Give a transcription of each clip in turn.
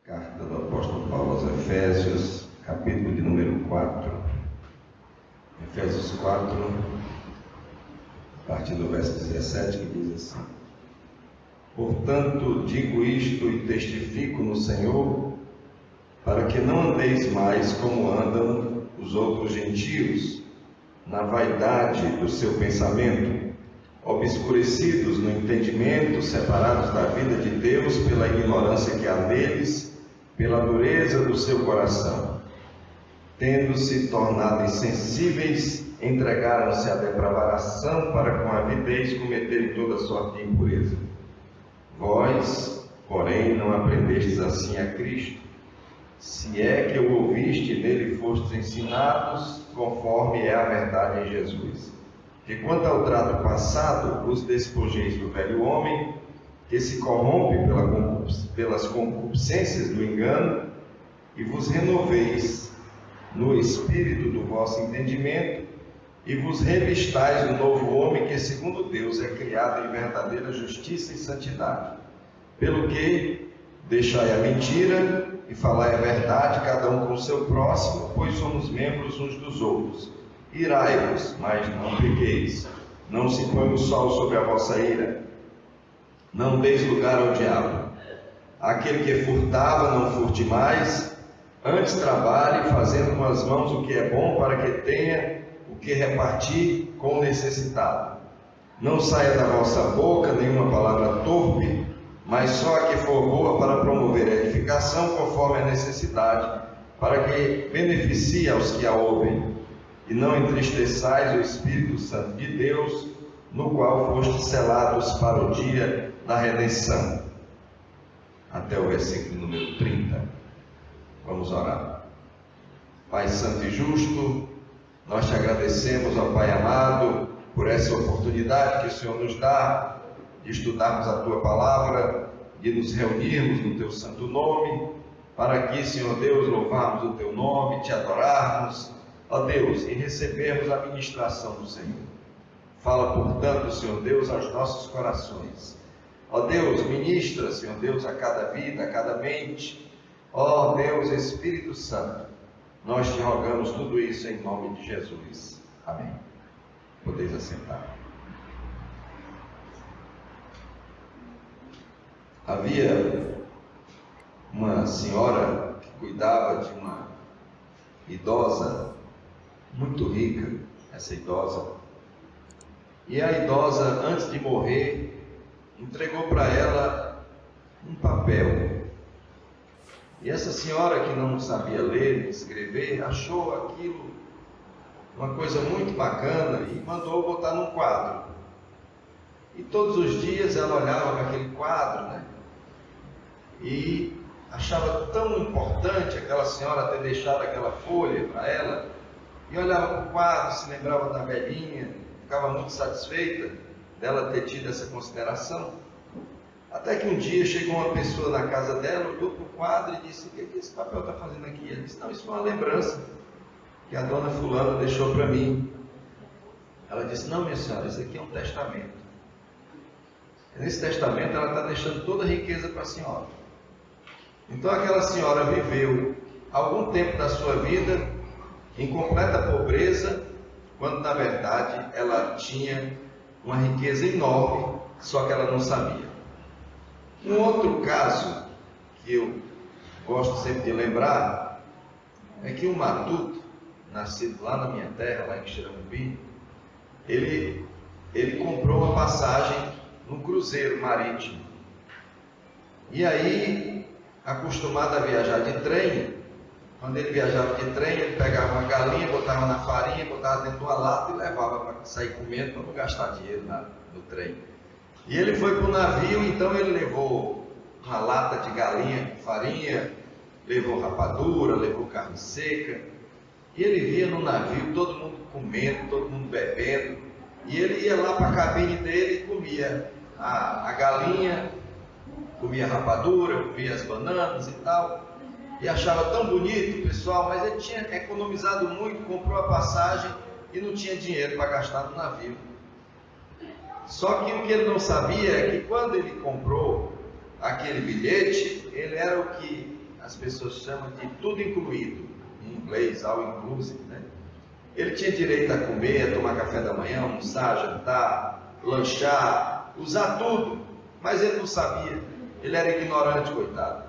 Carta do apóstolo Paulo aos Efésios, capítulo de número 4. Efésios 4, a partir do verso 17, que diz assim: Portanto, digo isto e testifico no Senhor, para que não andeis mais como andam os outros gentios, na vaidade do seu pensamento, obscurecidos no entendimento, separados da vida de Deus pela ignorância que há neles, pela dureza do seu coração. Tendo-se tornado insensíveis, entregaram-se à depravação para com avidez cometerem toda sorte de impureza. Vós, porém, não aprendestes assim a Cristo, se é que o ouviste e nele fostes ensinados, conforme é a verdade em Jesus. Que quanto ao trato passado, vos despojeis do velho homem, que se corrompe pelas concupiscências do engano, e vos renoveis no espírito do vosso entendimento, e vos revistais do novo homem, que segundo Deus é criado em verdadeira justiça e santidade. Pelo que deixai a mentira e falai a verdade, cada um com o seu próximo, pois somos membros uns dos outros. Irai-vos, mas não pequeis. Não se põe o sol sobre a vossa ira. Não deis lugar ao diabo. Aquele que furtava, não furte mais. Antes trabalhe, fazendo com as mãos o que é bom, para que tenha o que repartir com o necessitado. Não saia da vossa boca nenhuma palavra torpe, mas só a que for boa para promover a edificação conforme a necessidade, para que beneficie aos que a ouvem. E não entristeçais o Espírito Santo de Deus, no qual fostes selados para o dia da redenção. Até o versículo número 30. Vamos orar. Pai santo e justo, nós te agradecemos, ó Pai amado, por essa oportunidade que o Senhor nos dá de estudarmos a Tua Palavra, de nos reunirmos no Teu santo nome, para aqui, Senhor Deus, louvarmos o Teu nome, te adorarmos, ó Deus, e recebermos a ministração do Senhor. Fala, portanto, Senhor Deus, aos nossos corações. Ó Deus, ministra, Senhor Deus, a cada vida, a cada mente. Ó Deus, Espírito Santo, nós te rogamos tudo isso em nome de Jesus. Amém. Podeis assentar. Havia uma senhora que cuidava de uma idosa muito rica, essa idosa. E a idosa, antes de morrer, entregou para ela um papel. E essa senhora, que não sabia ler nem escrever, achou aquilo uma coisa muito bacana e mandou botar num quadro. E todos os dias ela olhava para aquele quadro, né? E achava tão importante aquela senhora ter deixado aquela folha para ela, e olhava para o quadro, se lembrava da velhinha, ficava muito satisfeita dela ter tido essa consideração. Até que um dia chegou uma pessoa na casa dela, olhou para o quadro e disse: o que esse papel está fazendo aqui? Ela disse: não, isso foi uma lembrança que a dona fulana deixou para mim. Ela disse: não, minha senhora, isso aqui é um testamento. Nesse testamento ela está deixando toda a riqueza para a senhora. Então aquela senhora viveu algum tempo da sua vida em completa pobreza, quando na verdade ela tinha uma riqueza enorme, só que ela não sabia. Um outro caso que eu gosto sempre de lembrar é que um matuto, nascido lá na minha terra, lá em Xerambi, ele comprou uma passagem num cruzeiro marítimo. E aí, acostumado a viajar de trem, quando ele viajava de trem, ele pegava uma galinha, botava na farinha, botava dentro de uma lata e levava para sair comendo, para não gastar dinheiro no trem. E ele foi para o navio, então ele levou uma lata de galinha com farinha, levou rapadura, levou carne seca. E ele via no navio todo mundo comendo, todo mundo bebendo. E ele ia lá para a cabine dele e comia a galinha, comia a rapadura, comia as bananas e tal. E achava tão bonito, pessoal, mas ele tinha economizado muito, comprou a passagem e não tinha dinheiro para gastar no navio. Só que o que ele não sabia é que quando ele comprou aquele bilhete, ele era o que as pessoas chamam de tudo incluído, em inglês, all inclusive, né? Ele tinha direito a comer, a tomar café da manhã, almoçar, jantar, lanchar, usar tudo, mas ele não sabia, ele era ignorante, coitado.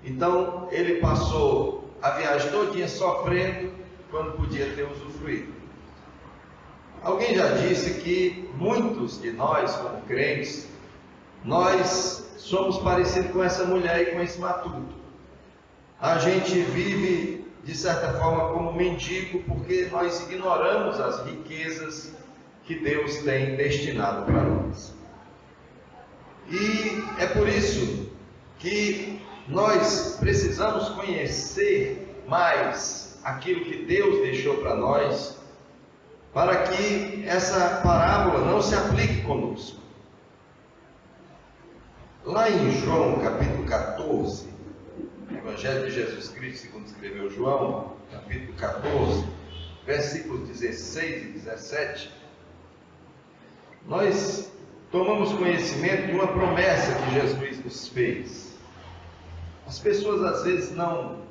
Então ele passou a viagem todinha sofrendo, quando podia ter usufruído. Alguém já disse que muitos de nós, como crentes, nós somos parecidos com essa mulher e com esse matuto. A gente vive, de certa forma, como mendigo, porque nós ignoramos as riquezas que Deus tem destinado para nós. E é por isso que nós precisamos conhecer mais aquilo que Deus deixou para nós, para que essa parábola não se aplique conosco. Lá em João, capítulo 14, Evangelho de Jesus Cristo, segundo escreveu João, capítulo 14, versículos 16 e 17, nós tomamos conhecimento de uma promessa que Jesus nos fez. As pessoas às vezes não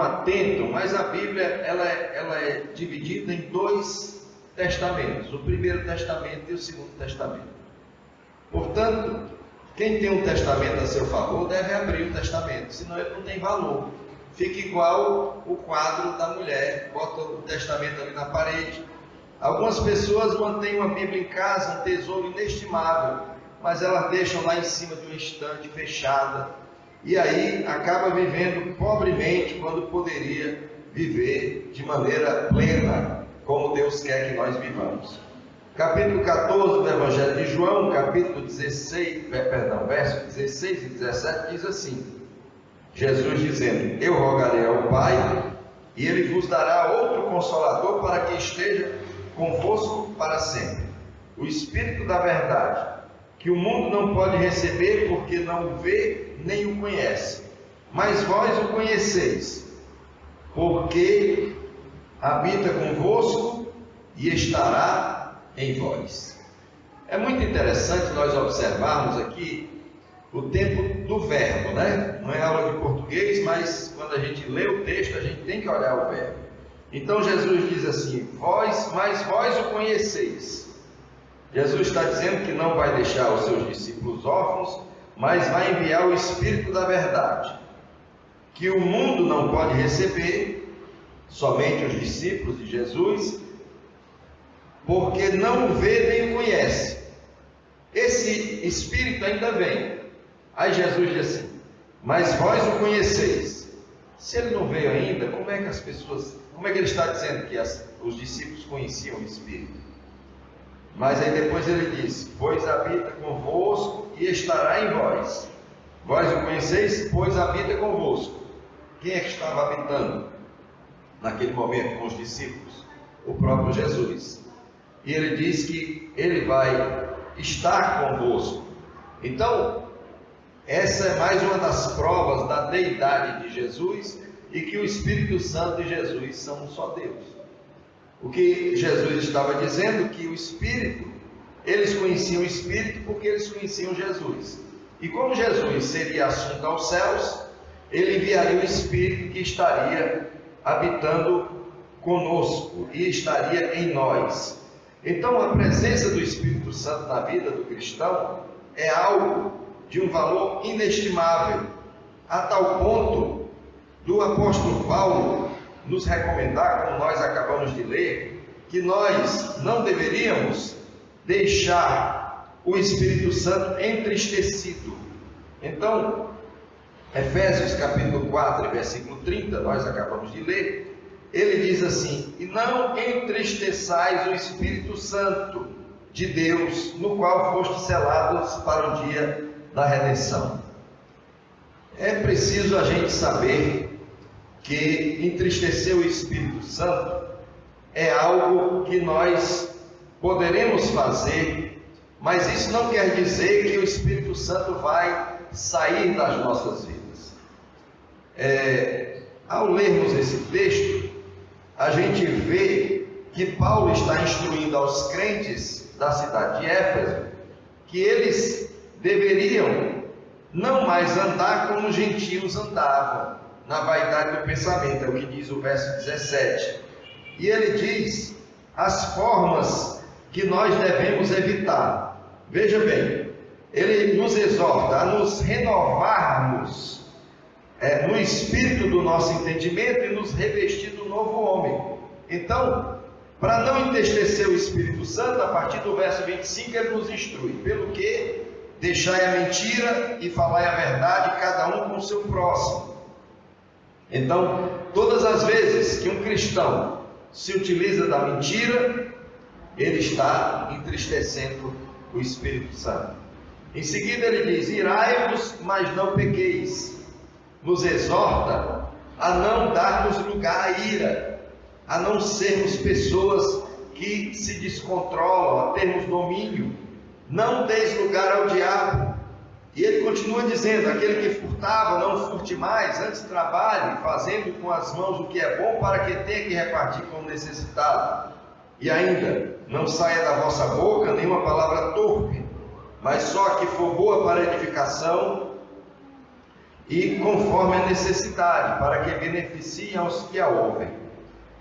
atentam, mas a Bíblia ela é dividida em dois testamentos, o primeiro testamento e o segundo testamento. Portanto, quem tem um testamento a seu favor deve abrir o testamento, senão ele não tem valor. Fica igual o quadro da mulher, bota o testamento ali na parede. Algumas pessoas mantêm uma Bíblia em casa, um tesouro inestimável, mas elas deixam lá em cima de uma estante fechada, e aí acaba vivendo pobremente quando poderia viver de maneira plena, como Deus quer que nós vivamos. Capítulo 14 do Evangelho de João, capítulo 16, versos 16 e 17, diz assim: Jesus dizendo: eu rogarei ao Pai, e Ele vos dará outro Consolador para que esteja convosco para sempre, o Espírito da verdade, que o mundo não pode receber porque não o vê nem o conhece, mas vós o conheceis, porque habita convosco e estará em vós. É muito interessante nós observarmos aqui o tempo do verbo, né? Não é aula de português, mas quando a gente lê o texto, a gente tem que olhar o verbo. Então Jesus diz assim: mas vós o conheceis. Jesus está dizendo que não vai deixar os seus discípulos órfãos, mas vai enviar o Espírito da verdade, que o mundo não pode receber, somente os discípulos de Jesus, porque não o vê nem o conhece. Esse Espírito ainda vem. Aí Jesus diz assim: mas vós o conheceis. Se ele não veio ainda, como é que ele está dizendo que os discípulos conheciam o Espírito? Mas aí depois ele diz: pois habita convosco e estará em vós. Vós o conheceis, pois habita convosco. Quem é que estava habitando naquele momento com os discípulos? O próprio Jesus. E ele diz que ele vai estar convosco. Então, essa é mais uma das provas da deidade de Jesus, e que o Espírito Santo e Jesus são um só Deus. O que Jesus estava dizendo, que o Espírito, eles conheciam o Espírito porque eles conheciam Jesus. E como Jesus seria assunto aos céus, ele enviaria o Espírito que estaria habitando conosco e estaria em nós. Então a presença do Espírito Santo na vida do cristão é algo de um valor inestimável, a tal ponto do apóstolo Paulo nos recomendar, como nós acabamos de ler, que nós não deveríamos deixar o Espírito Santo entristecido. Então, Efésios capítulo 4, versículo 30, nós acabamos de ler, ele diz assim: e não entristeçais o Espírito Santo de Deus, no qual fostes selados para o dia da redenção. É preciso a gente saber que entristecer o Espírito Santo é algo que nós poderemos fazer, mas isso não quer dizer que o Espírito Santo vai sair das nossas vidas. Ao lermos esse texto, a gente vê que Paulo está instruindo aos crentes da cidade de Éfeso que eles deveriam não mais andar como os gentios andavam, na vaidade do pensamento, é o que diz o verso 17. E ele diz as formas que nós devemos evitar. Veja bem, ele nos exorta a nos renovarmos no espírito do nosso entendimento e nos revestir do novo homem. Então, para não entristecer o Espírito Santo, a partir do verso 25 ele nos instrui: pelo que deixai a mentira e falai a verdade, cada um com o seu próximo. Então, todas as vezes que um cristão se utiliza da mentira, ele está entristecendo o Espírito Santo. Em seguida ele diz: irai-vos, mas não pequeis. Nos exorta a não darmos lugar à ira, a não sermos pessoas que se descontrolam, a termos domínio. Não deis lugar ao diabo. E ele continua dizendo: aquele que furtava, não furte mais, antes trabalhe, fazendo com as mãos o que é bom, para que tenha que repartir com o necessitado. E ainda, não saia da vossa boca nenhuma palavra torpe, mas só a que for boa para edificação e conforme a necessidade, para que beneficie aos que a ouvem.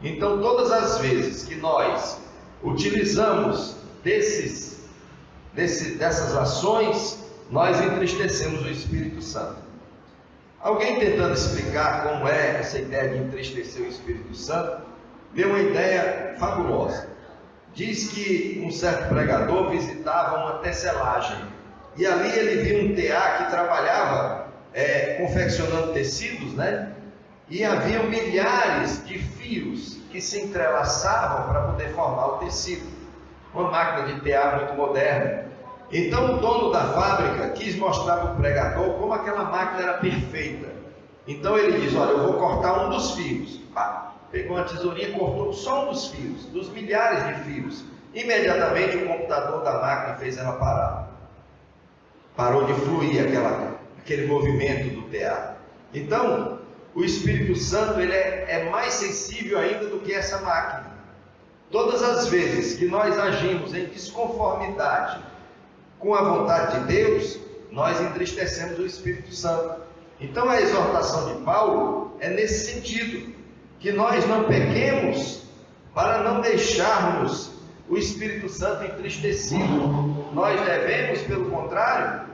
Então, todas as vezes que nós utilizamos dessas ações, nós entristecemos o Espírito Santo. Alguém tentando explicar como é essa ideia de entristecer o Espírito Santo, deu uma ideia fabulosa. Diz que um certo pregador visitava uma tecelagem, e ali ele viu um tear que trabalhava confeccionando tecidos, né? E havia milhares de fios que se entrelaçavam para poder formar o tecido. Uma máquina de tear muito moderna. Então o dono da fábrica quis mostrar para o pregador como aquela máquina era perfeita. Então ele diz: olha, eu vou cortar um dos fios. Pá, pegou uma tesourinha e cortou só um dos fios, dos milhares de fios. Imediatamente o computador da máquina fez ela parar. Parou de fluir aquele movimento do tear. Então, o Espírito Santo ele é mais sensível ainda do que essa máquina. Todas as vezes que nós agimos em desconformidade com a vontade de Deus, nós entristecemos o Espírito Santo. Então a exortação de Paulo é nesse sentido, que nós não pequemos para não deixarmos o Espírito Santo entristecido. Nós devemos, pelo contrário,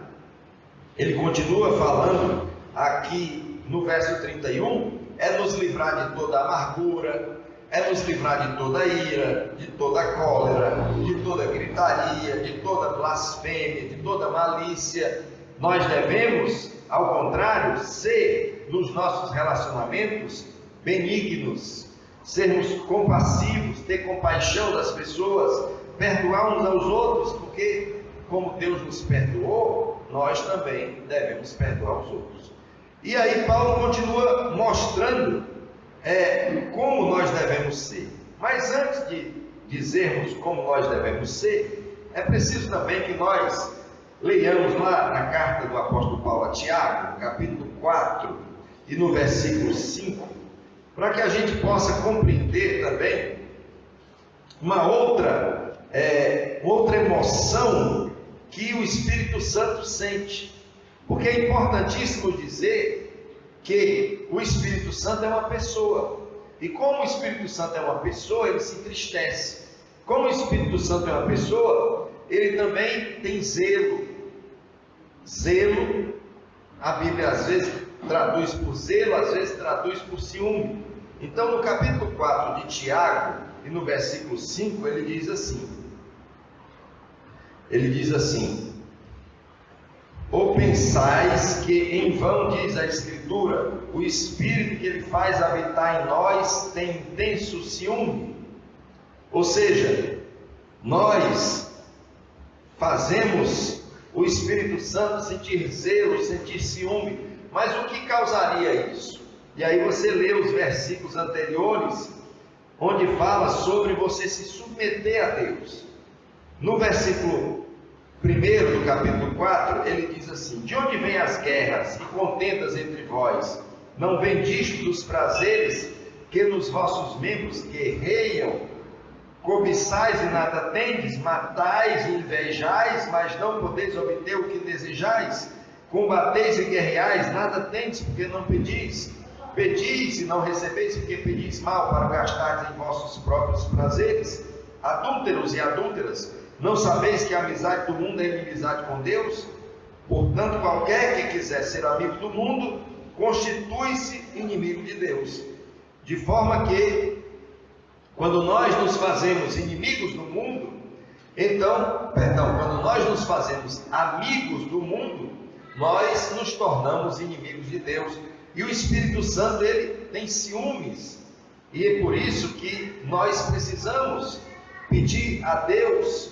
ele continua falando aqui no verso 31, é nos livrar de toda amargura, é nos livrar de toda ira, de toda cólera, de toda gritaria, de toda blasfêmia, de toda malícia. Nós devemos, ao contrário, ser nos nossos relacionamentos benignos, sermos compassivos, ter compaixão das pessoas, perdoar uns aos outros, porque como Deus nos perdoou, nós também devemos perdoar os outros. E aí Paulo continua mostrando como nós devemos ser. Mas antes de dizermos como nós devemos ser, é preciso também que nós leiamos lá na carta do apóstolo Paulo a Tiago, no capítulo 4 e no versículo 5, para que a gente possa compreender também uma outra emoção que o Espírito Santo sente. Porque é importantíssimo dizer que o Espírito Santo é uma pessoa. E como o Espírito Santo é uma pessoa, ele se entristece. Como o Espírito Santo é uma pessoa, ele também tem zelo. Zelo, a Bíblia às vezes traduz por zelo, às vezes traduz por ciúme. Então no capítulo 4 de Tiago, e no versículo 5, ele diz assim: ou pensais que em vão, diz a Escritura, o Espírito que ele faz habitar em nós tem intenso ciúme? Ou seja, nós fazemos o Espírito Santo sentir zelo, sentir ciúme, mas o que causaria isso? E aí você lê os versículos anteriores, onde fala sobre você se submeter a Deus. No versículo 1 do capítulo 4, ele diz assim: de onde vêm as guerras e contendas entre vós? Não vem disto dos prazeres que nos vossos membros guerreiam? Cobiçais e nada tendes, matais e invejais, mas não podeis obter o que desejais? Combateis e guerreais, nada tendes, porque não pedis. Pedis e não recebeis, porque pedis mal para gastar em vossos próprios prazeres. Adúlteros e adúlteras, não sabeis que a amizade do mundo é inimizade com Deus? Portanto, qualquer que quiser ser amigo do mundo, constitui-se inimigo de Deus. De forma que, quando nós nos fazemos inimigos do mundo, quando nós nos fazemos amigos do mundo, nós nos tornamos inimigos de Deus. E o Espírito Santo, ele tem ciúmes. E é por isso que nós precisamos pedir a Deus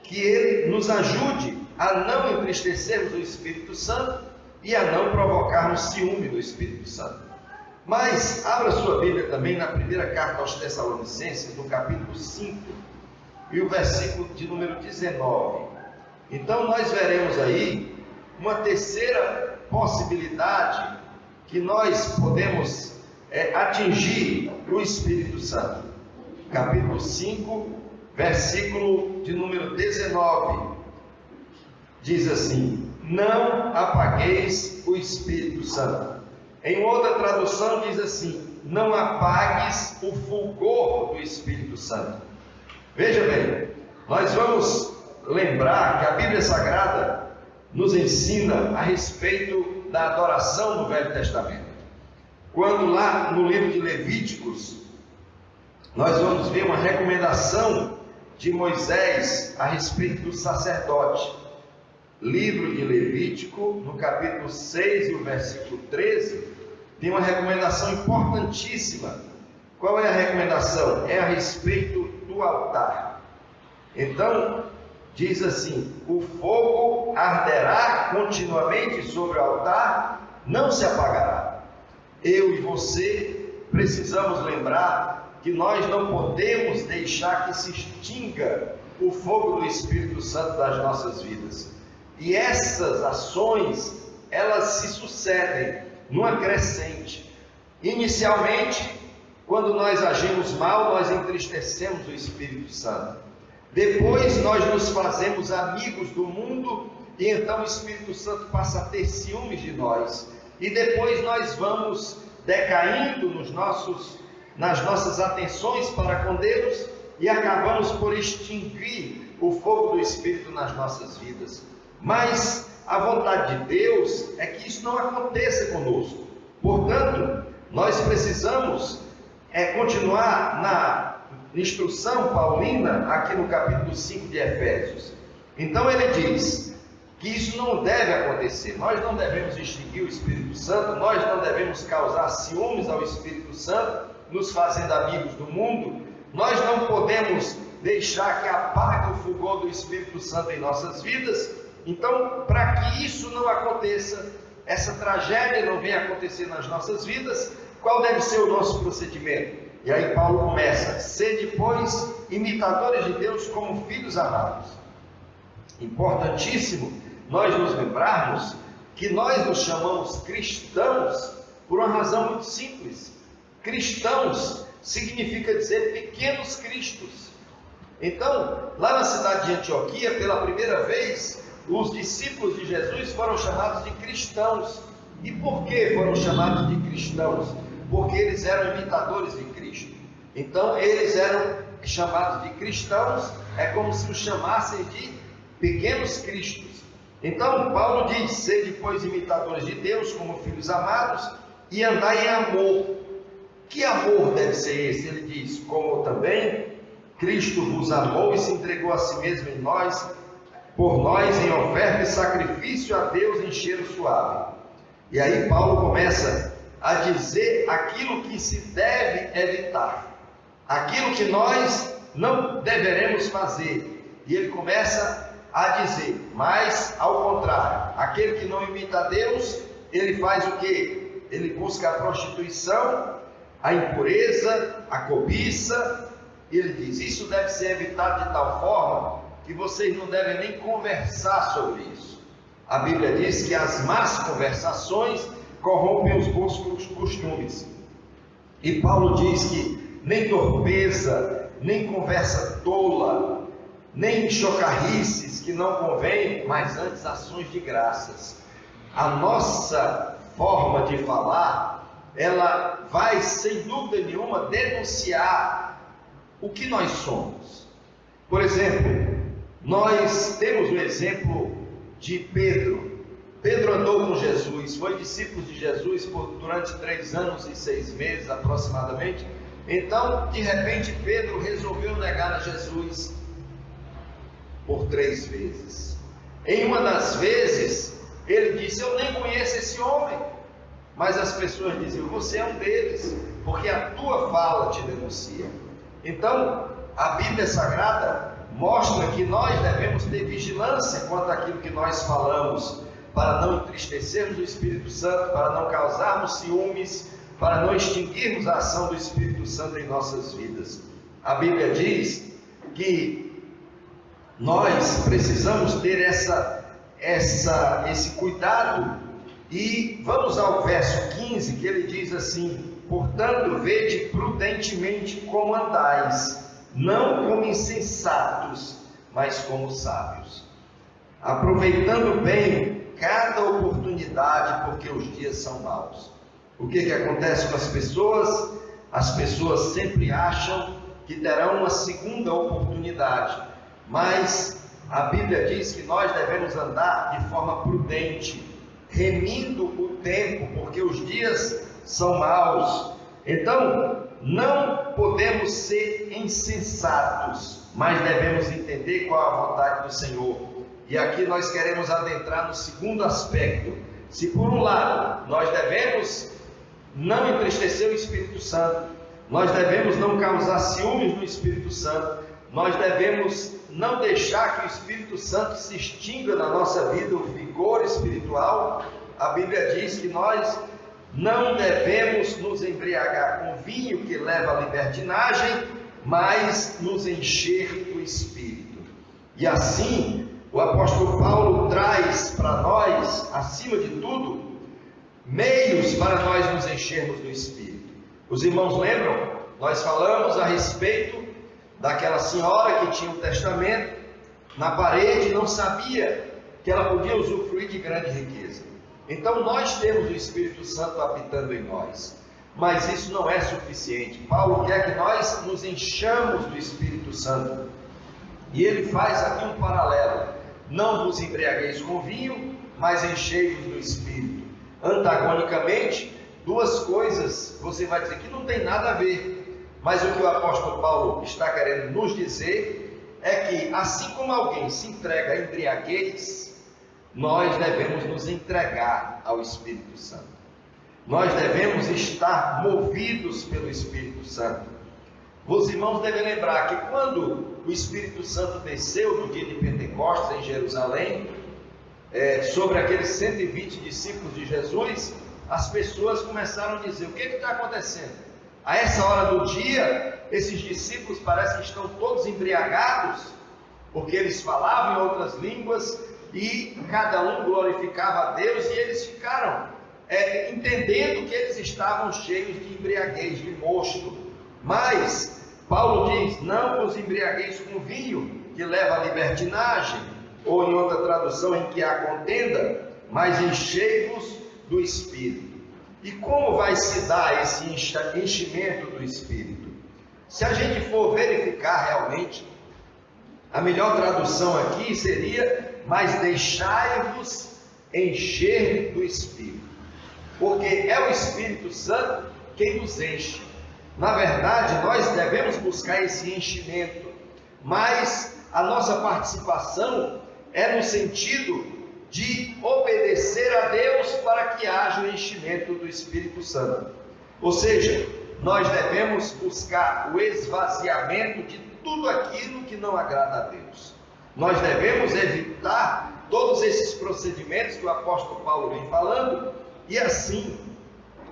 que Ele nos ajude a não entristecermos o Espírito Santo e a não provocarmos ciúme do Espírito Santo. Mas abra sua Bíblia também na primeira carta aos Tessalonicenses, no capítulo 5, e o versículo de número 19. Então nós veremos aí uma terceira possibilidade que nós podemos atingir o Espírito Santo. Capítulo 5, versículo de número 19, diz assim: não apagueis o Espírito Santo. Em outra tradução diz assim: não apagues o fulgor do Espírito Santo. Veja bem, nós vamos lembrar que a Bíblia Sagrada nos ensina a respeito da adoração no Velho Testamento. Quando lá no livro de Levíticos, nós vamos ver uma recomendação de Moisés a respeito do sacerdote. Livro de Levítico, no capítulo 6 e o versículo 13, tem uma recomendação importantíssima. Qual é a recomendação? É a respeito do altar. Então, diz assim: o fogo arderá continuamente sobre o altar, não se apagará. Eu e você precisamos lembrar que nós não podemos deixar que se extinga o fogo do Espírito Santo das nossas vidas. E essas ações, elas se sucedem numa crescente. Inicialmente, quando nós agimos mal, nós entristecemos o Espírito Santo. Depois nós nos fazemos amigos do mundo e então o Espírito Santo passa a ter ciúmes de nós. E depois nós vamos decaindo nas nossas atenções para com Deus e acabamos por extinguir o fogo do Espírito nas nossas vidas. Mas a vontade de Deus é que isso não aconteça conosco. Portanto, nós precisamos continuar na instrução paulina aqui no capítulo 5 de Efésios. Então ele diz que isso não deve acontecer. Nós não devemos extinguir o Espírito Santo, nós não devemos causar ciúmes ao Espírito Santo, nos fazendo amigos do mundo. Nós não podemos deixar que apague o fulgor do Espírito Santo em nossas vidas. Então, para que isso não aconteça, essa tragédia não venha acontecer nas nossas vidas, qual deve ser o nosso procedimento? E aí Paulo começa: sede, pois, imitadores de Deus como filhos amados. Importantíssimo nós nos lembrarmos que nós nos chamamos cristãos por uma razão muito simples. Cristãos significa dizer pequenos cristos. Então, lá na cidade de Antioquia, pela primeira vez, os discípulos de Jesus foram chamados de cristãos. E por que foram chamados de cristãos? Porque eles eram imitadores de Cristo. Então eles eram chamados de cristãos, é como se os chamassem de pequenos cristos. Então Paulo diz: sede, pois, imitadores de Deus como filhos amados, e andai em amor. Que amor deve ser esse? Ele diz: como também Cristo vos amou e se entregou a si mesmo por nós em oferta e sacrifício a Deus em cheiro suave. E aí Paulo começa a dizer aquilo que se deve evitar, aquilo que nós não deveremos fazer. E ele começa a dizer: mas ao contrário, aquele que não imita a Deus, ele faz o quê? Ele busca a prostituição, a impureza, a cobiça. E ele diz: isso deve ser evitado de tal forma que vocês não devem nem conversar sobre isso. A Bíblia diz que as más conversações corrompem os bons costumes. E Paulo diz que nem torpeza, nem conversa tola, nem chocarrices que não convém, mas antes ações de graças. A nossa forma de falar ela vai, sem dúvida nenhuma, denunciar o que nós somos. Por exemplo, nós temos o exemplo de Pedro. Pedro andou com Jesus, foi discípulo de Jesus durante 3 anos e 6 meses aproximadamente. Então, de repente, Pedro resolveu negar a Jesus por 3 vezes. Em uma das vezes, ele disse: eu nem conheço esse homem. Mas as pessoas diziam: você é um deles, porque a tua fala te denuncia. Então, a Bíblia Sagrada mostra que nós devemos ter vigilância quanto àquilo que nós falamos, para não entristecermos o Espírito Santo, para não causarmos ciúmes, para não extinguirmos a ação do Espírito Santo em nossas vidas. A Bíblia diz que nós precisamos ter esse cuidado. E vamos ao verso 15, que ele diz assim: portanto, vede prudentemente como andais, não como insensatos, mas como sábios, aproveitando bem cada oportunidade, porque os dias são maus. O que acontece com as pessoas? As pessoas sempre acham que terão uma segunda oportunidade, mas a Bíblia diz que nós devemos andar de forma prudente, remindo o tempo, porque os dias são maus. Então, não podemos ser insensatos, mas devemos entender qual a vontade do Senhor. E aqui nós queremos adentrar no segundo aspecto. Se por um lado nós devemos não entristecer o Espírito Santo, nós devemos não causar ciúmes no Espírito Santo, nós devemos não deixar que o Espírito Santo se extinga na nossa vida, o vigor espiritual. A Bíblia diz que nós não devemos nos embriagar com vinho que leva à libertinagem, mas nos encher do Espírito. E assim, o apóstolo Paulo traz para nós, acima de tudo, meios para nós nos enchermos do Espírito. Os irmãos lembram? Nós falamos a respeito daquela senhora que tinha um testamento na parede e não sabia que ela podia usufruir de grande riqueza. Então nós temos o Espírito Santo habitando em nós, mas isso não é suficiente. Paulo quer que nós nos enchamos do Espírito Santo, e ele faz aqui um paralelo: não vos embriagueis com vinho, mas enchei-vos do Espírito. Antagonicamente, duas coisas você vai dizer que não tem nada a ver, mas o que o apóstolo Paulo está querendo nos dizer é que, assim como alguém se entrega à embriaguez, nós devemos nos entregar ao Espírito Santo. Nós devemos estar movidos pelo Espírito Santo. Os irmãos devem lembrar que quando o Espírito Santo desceu no dia de Pentecostes em Jerusalém, sobre aqueles 120 discípulos de Jesus, as pessoas começaram a dizer: o que está acontecendo? A essa hora do dia, esses discípulos parecem que estão todos embriagados, porque eles falavam em outras línguas e cada um glorificava a Deus, e eles ficaram entendendo que eles estavam cheios de embriaguez, de mosto. Mas Paulo diz: não vos embriagueis com vinho, que leva à libertinagem, ou em outra tradução, em que há contenda, mas enchei-vos do Espírito. E como vai se dar esse enchimento do Espírito? Se a gente for verificar realmente, a melhor tradução aqui seria: mas deixai-vos encher do Espírito, porque é o Espírito Santo quem nos enche. Na verdade, nós devemos buscar esse enchimento, mas a nossa participação é no sentido de obedecer a Deus para que haja o enchimento do Espírito Santo. Ou seja, nós devemos buscar o esvaziamento de tudo aquilo que não agrada a Deus. Nós devemos evitar todos esses procedimentos que o apóstolo Paulo vem falando, e assim,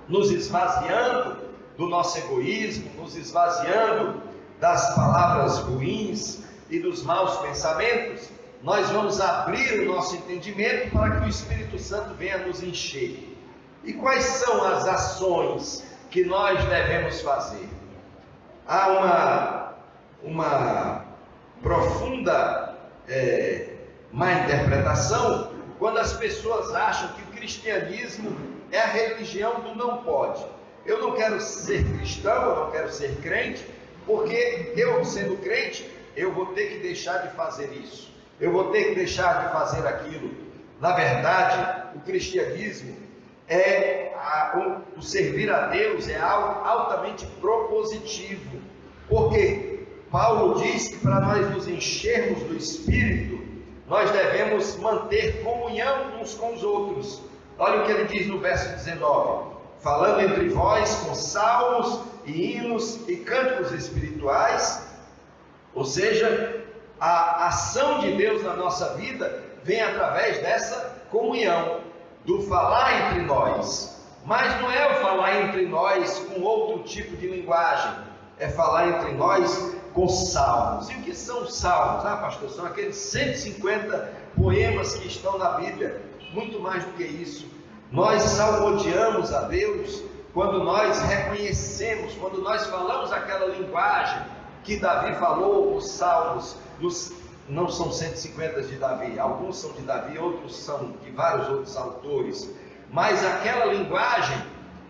nos esvaziando do nosso egoísmo, nos esvaziando das palavras ruins e dos maus pensamentos, nós vamos abrir o nosso entendimento para que o Espírito Santo venha nos encher. E quais são as ações que nós devemos fazer? Há uma profunda má interpretação quando as pessoas acham que o cristianismo é a religião do não pode. eu não quero ser cristão, eu não quero ser crente, porque eu, sendo crente, eu vou ter que deixar de fazer isso, eu vou ter que deixar de fazer aquilo. Na verdade, o cristianismo o servir a Deus é algo altamente propositivo. Porque Paulo diz que para nós nos enchermos do Espírito, nós devemos manter comunhão uns com os outros. Olha o que ele diz no verso 19: falando entre vós com salmos e hinos e cânticos espirituais. Ou seja, a ação de Deus na nossa vida vem através dessa comunhão, do falar entre nós. Mas não é o falar entre nós com outro tipo de linguagem, é falar entre nós com salmos. E o que são salmos? Pastor, são aqueles 150 poemas que estão na Bíblia. Muito mais do que isso, nós salmodiamos a Deus quando nós reconhecemos, quando nós falamos aquela linguagem que Davi falou nos salmos. Não são 150 de Davi, alguns são de Davi, outros são de vários outros autores, mas aquela linguagem,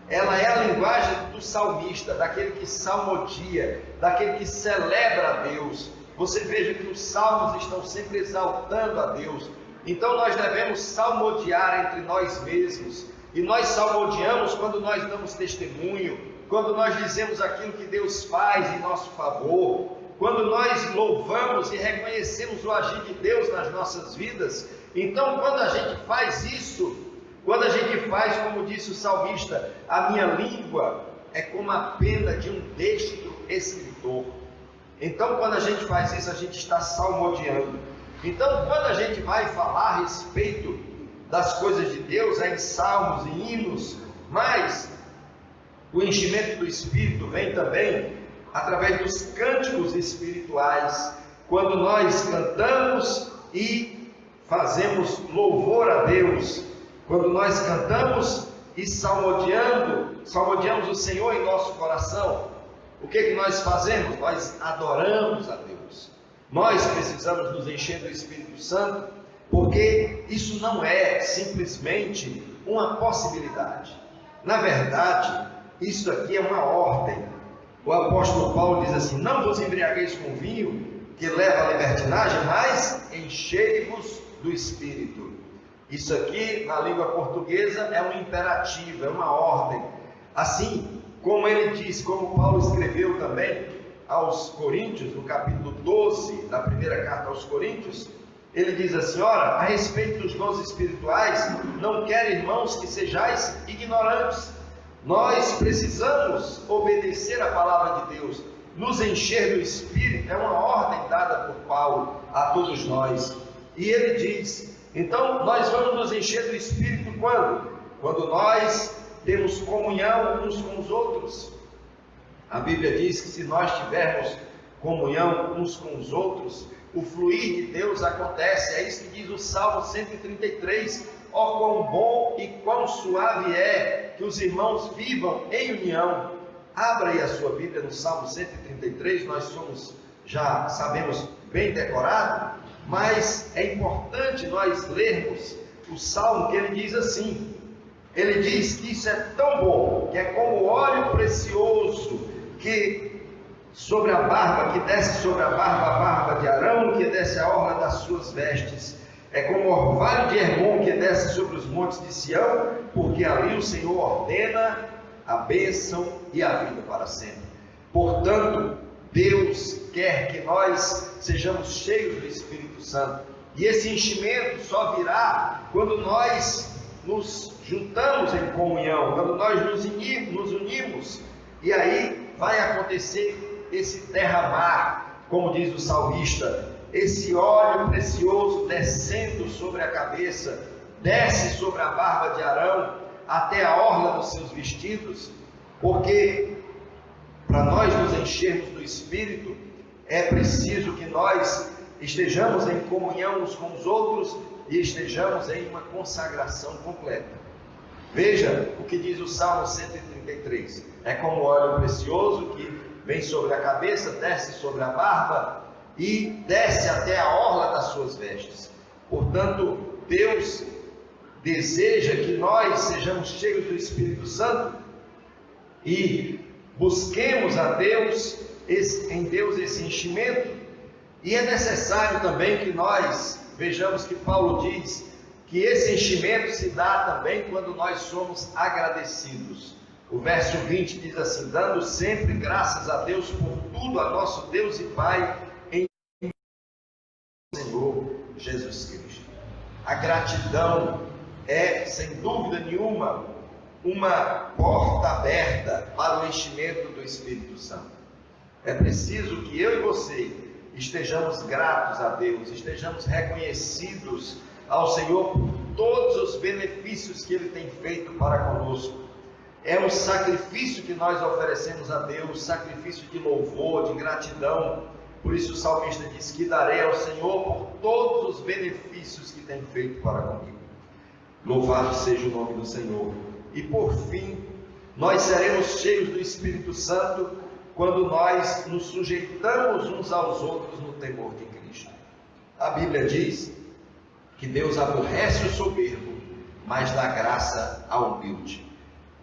ela é a linguagem do salmista, daquele que salmodia, daquele que celebra a Deus. Você veja que os salmos estão sempre exaltando a Deus. Então nós devemos salmodiar entre nós mesmos, e nós salmodiamos quando nós damos testemunho, quando nós dizemos aquilo que Deus faz em nosso favor, quando nós louvamos e reconhecemos o agir de Deus nas nossas vidas. Então, quando a gente faz isso, quando a gente faz, como disse o salmista, a minha língua é como a pena de um destro escritor. Então, quando a gente faz isso, a gente está salmodiando. Então, quando a gente vai falar a respeito das coisas de Deus, em salmos e hinos, mas o enchimento do Espírito vem também através dos cânticos espirituais, quando nós cantamos e fazemos louvor a Deus, quando nós cantamos e salmodiamos o Senhor em nosso coração. O que nós fazemos? Nós adoramos a Deus. Nós precisamos nos encher do Espírito Santo, porque isso não é simplesmente uma possibilidade. Na verdade, isso aqui é uma ordem. O apóstolo Paulo diz assim: não vos embriagueis com vinho, que leva à libertinagem, mas enchei-vos do Espírito. Isso aqui, na língua portuguesa, é um imperativo, é uma ordem. Assim como ele diz, como Paulo escreveu também aos Coríntios, no capítulo 12 da primeira carta aos Coríntios, ele diz assim: ora, a respeito dos dons espirituais, não quero, irmãos, que sejais ignorantes. Nós precisamos obedecer a palavra de Deus, nos encher do Espírito. É uma ordem dada por Paulo a todos nós. E ele diz: então nós vamos nos encher do Espírito quando? Quando nós temos comunhão uns com os outros. A Bíblia diz que se nós tivermos comunhão uns com os outros, o fluir de Deus acontece. É isso que diz o Salmo 133. Ó, quão bom e quão suave é que os irmãos vivam em união. Abra aí a sua Bíblia no Salmo 133, nós já sabemos bem decorado, mas é importante nós lermos o Salmo, que ele diz assim, ele diz que isso é tão bom, que é como óleo precioso, que sobre a barba, que desce sobre a barba de Arão, que desce a orla das suas vestes. É como o orvalho de Hermon que desce sobre os montes de Sião, porque ali o Senhor ordena a bênção e a vida para sempre. Portanto, Deus quer que nós sejamos cheios do Espírito Santo. E esse enchimento só virá quando nós nos juntamos em comunhão, quando nós nos unimos. E aí vai acontecer esse derramar, como diz o salmista, esse óleo precioso descendo sobre a cabeça, desce sobre a barba de Arão, até a orla dos seus vestidos, porque para nós nos enchermos do Espírito, é preciso que nós estejamos em comunhão uns com os outros e estejamos em uma consagração completa. Veja o que diz o Salmo 133, é como óleo precioso que vem sobre a cabeça, desce sobre a barba e desce até a orla das suas vestes. Portanto, Deus deseja que nós sejamos cheios do Espírito Santo e busquemos a Deus, em Deus esse enchimento. E é necessário também que nós vejamos que Paulo diz que esse enchimento se dá também quando nós somos agradecidos. O verso 20 diz assim: dando sempre graças a Deus por tudo, a nosso Deus e Pai, em Senhor Jesus Cristo. A gratidão é, sem dúvida nenhuma, uma porta aberta para o enchimento do Espírito Santo. É preciso que eu e você estejamos gratos a Deus, estejamos reconhecidos ao Senhor por todos os benefícios que Ele tem feito para conosco. É um sacrifício que nós oferecemos a Deus, sacrifício de louvor, de gratidão. Por isso o salmista diz que darei ao Senhor por todos os benefícios que tem feito para comigo. Louvado seja o nome do Senhor. E por fim, nós seremos cheios do Espírito Santo quando nós nos sujeitamos uns aos outros no temor de Cristo. A Bíblia diz que Deus aborrece o soberbo, mas dá graça ao humilde.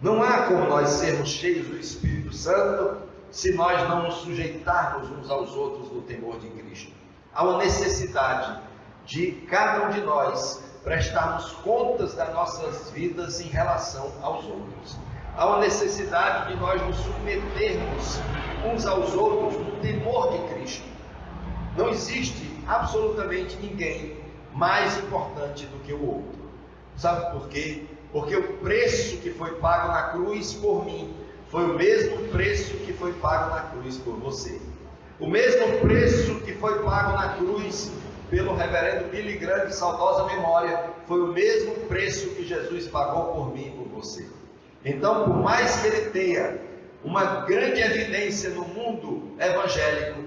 Não há como nós sermos cheios do Espírito Santo se nós não nos sujeitarmos uns aos outros no temor de Cristo. Há uma necessidade de cada um de nós prestarmos contas das nossas vidas em relação aos outros. Há uma necessidade de nós nos submetermos uns aos outros no temor de Cristo. Não existe absolutamente ninguém mais importante do que o outro. Sabe por quê? Porque o preço que foi pago na cruz por mim foi o mesmo preço que foi pago na cruz por você. O mesmo preço que foi pago na cruz pelo reverendo Billy Graham, de saudosa memória, foi o mesmo preço que Jesus pagou por mim e por você. Então, por mais que ele tenha uma grande evidência no mundo evangélico,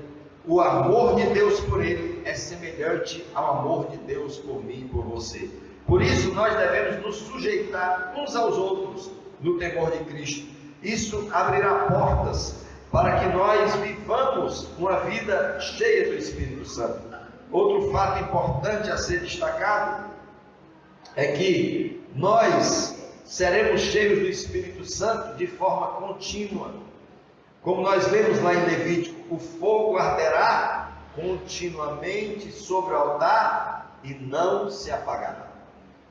o amor de Deus por ele é semelhante ao amor de Deus por mim e por você. Por isso nós devemos nos sujeitar uns aos outros no temor de Cristo. Isso abrirá portas para que nós vivamos uma vida cheia do Espírito Santo. Outro fato importante a ser destacado é que nós seremos cheios do Espírito Santo de forma contínua. Como nós lemos lá em Levítico, o fogo arderá continuamente sobre o altar e não se apagará.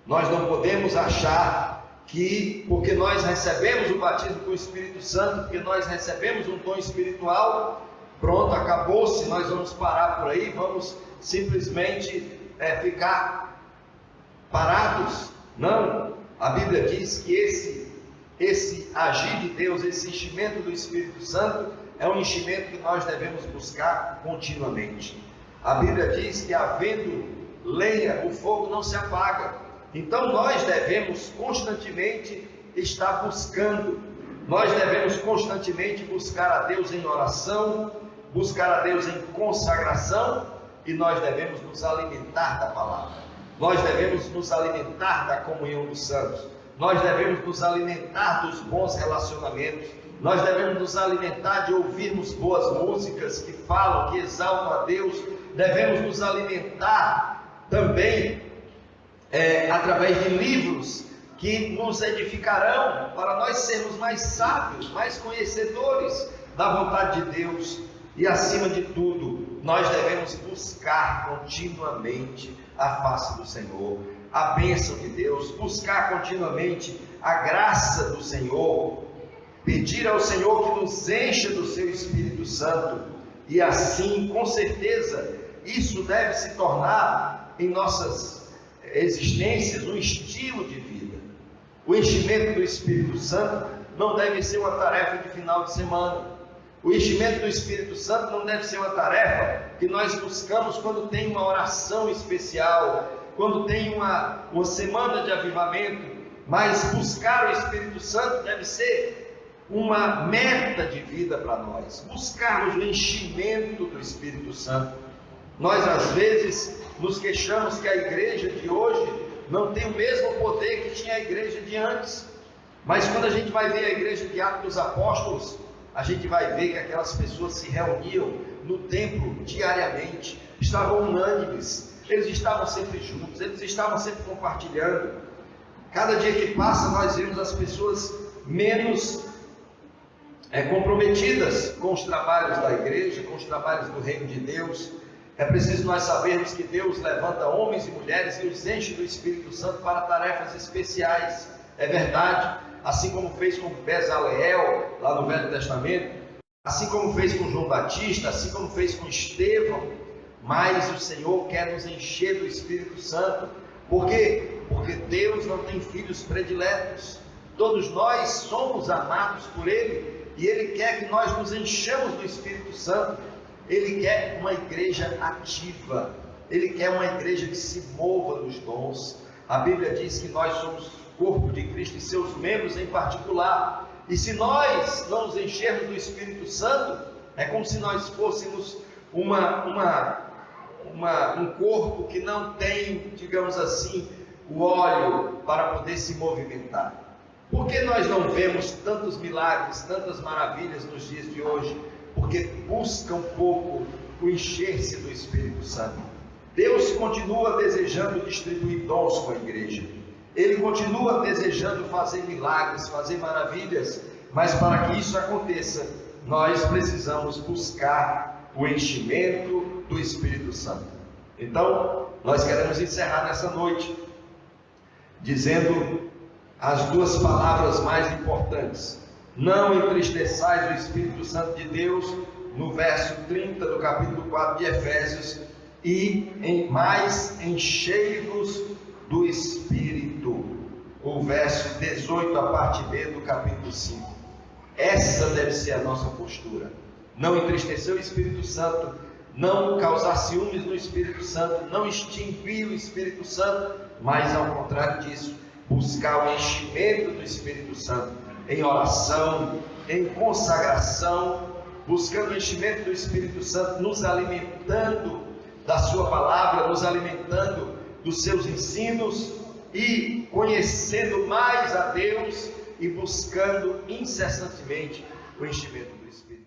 Nós não podemos achar que, porque nós recebemos o batismo com o Espírito Santo, porque nós recebemos um dom espiritual, pronto, acabou-se, nós vamos parar por aí, vamos simplesmente ficar parados. Não, a Bíblia diz que esse agir de Deus, esse enchimento do Espírito Santo, é um enchimento que nós devemos buscar continuamente. A Bíblia diz que havendo lenha, o fogo não se apaga. Então nós devemos constantemente estar buscando, nós devemos constantemente buscar a Deus em oração, buscar a Deus em consagração, e nós devemos nos alimentar da palavra, nós devemos nos alimentar da comunhão dos santos, nós devemos nos alimentar dos bons relacionamentos, nós devemos nos alimentar de ouvirmos boas músicas que falam, que exaltam a Deus, devemos nos alimentar também através de livros que nos edificarão para nós sermos mais sábios, mais conhecedores da vontade de Deus. E acima de tudo, nós devemos buscar continuamente a face do Senhor, a bênção de Deus, buscar continuamente a graça do Senhor, pedir ao Senhor que nos encha do seu Espírito Santo, e assim, com certeza, isso deve se tornar em nossas existências um estilo de vida. O enchimento do Espírito Santo não deve ser uma tarefa de final de semana. O enchimento do Espírito Santo não deve ser uma tarefa que nós buscamos quando tem uma oração especial, quando tem uma semana de avivamento, mas buscar o Espírito Santo deve ser uma meta de vida para nós, buscarmos o enchimento do Espírito Santo. Nós às vezes nos queixamos que a igreja de hoje não tem o mesmo poder que tinha a igreja de antes, mas quando a gente vai ver a igreja de Atos dos Apóstolos, a gente vai ver que aquelas pessoas se reuniam no templo diariamente, estavam unânimes, eles estavam sempre juntos, eles estavam sempre compartilhando. Cada dia que passa nós vemos as pessoas menos comprometidas com os trabalhos da igreja, com os trabalhos do reino de Deus. É preciso nós sabermos que Deus levanta homens e mulheres e os enche do Espírito Santo para tarefas especiais. É verdade, assim como fez com Bezaleel, lá no Velho Testamento, assim como fez com João Batista, assim como fez com Estevão, mas o Senhor quer nos encher do Espírito Santo. Por quê? Porque Deus não tem filhos prediletos. Todos nós somos amados por Ele, e Ele quer que nós nos enchamos do Espírito Santo. Ele quer uma igreja ativa, Ele quer uma igreja que se mova nos dons. A Bíblia diz que nós somos o corpo de Cristo e seus membros em particular. E se nós não nos enchermos do Espírito Santo, é como se nós fôssemos um corpo que não tem, digamos assim, o óleo para poder se movimentar. Por que nós não vemos tantos milagres, tantas maravilhas nos dias de hoje? Porque busca um pouco o encher-se do Espírito Santo. Deus continua desejando distribuir dons com a igreja. Ele continua desejando fazer milagres, fazer maravilhas, mas para que isso aconteça, nós precisamos buscar o enchimento do Espírito Santo. Então, nós queremos encerrar nessa noite dizendo as duas palavras mais importantes: não entristeçais o Espírito Santo de Deus, no verso 30 do capítulo 4 de Efésios, mas enchei-vos do Espírito, o verso 18, a parte B do capítulo 5. Essa deve ser a nossa postura: não entristecer o Espírito Santo, não causar ciúmes no Espírito Santo, não extinguir o Espírito Santo, mas ao contrário disso, buscar o enchimento do Espírito Santo em oração, em consagração, buscando o enchimento do Espírito Santo, nos alimentando da sua palavra, nos alimentando dos seus ensinos e conhecendo mais a Deus e buscando incessantemente o enchimento do Espírito.